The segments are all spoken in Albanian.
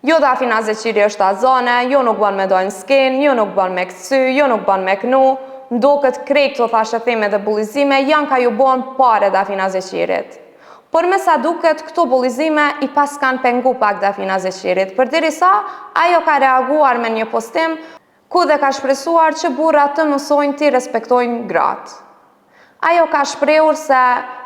Jo Dafina Zeqiri është azone, jo nuk bën me dojnë skin, jo nuk bën me këcy, jo nuk bën me knu, ndo këtë krejt të thashetime dhe bullizime janë ka ju bon pare Dafina Zeqirit. Por me sa duket, këto bullizime i pas kanë pengu pak Dafina Zeqirit, për diri sa ajo ka reaguar me një postim ku dhe ka shpresuar që burrat të mësojnë të respektojnë gratë. Ajo ka shprehur se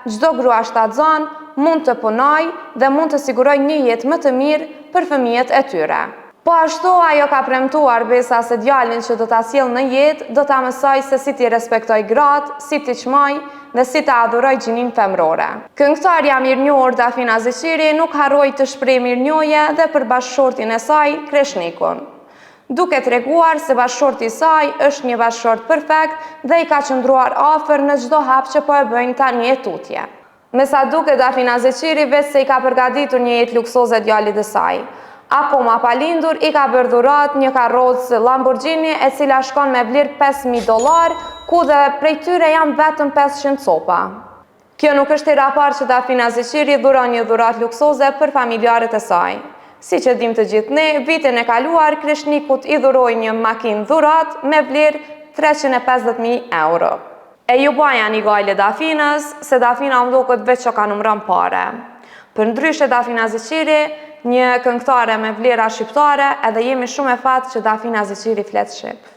çdo grua shtatzon mund të punoj dhe mund të siguroj një jetë më të mirë për fëmijët e tyre. Po ashtu ajo ka premtuar besa se djalin që do ta sjell në jetë do ta mësoj se si t'i respektoj gratë, si t'i çmoj dhe si ta adhuroj gjinin femrore. Këngëtarja mirënjohur Dafina Zeqiri nuk harroi të shprehë mirënjohje dhe për bashkëshortin e saj, Kreshnikun, duke treguar se bashkëshorti i saj është një bashkëshort perfekt dhe i ka qëndruar afër në çdo hap që po e bëjnë tani e tutje. Me sa duket Dafina Zeqiri vetë se i ka përgatitur një jetë luksoze djalit të saj. Akoma pa lindur i ka bërë dhurat një karrocë Lamborghini e cila shkon me vlerë $5.000, ku dhe prej tyre janë vetëm 500 copa. Kjo nuk është hera e parë që Dafina Zeqiri dhuron një dhurat luksoze për familjarët e saj. Si që dim të gjithë ne, vitin e kaluar, Kreshnikut i dhuroi një makinë dhurat me vlerë €350.000. E ju baja një gajle Dafinës, se Dafina më duket veç që ka numëron pare. Për ndryshe Dafina Zeqiri, një këngëtare me vlera shqiptare, edhe jemi shumë e fatë që Dafina Zeqiri flet shqip.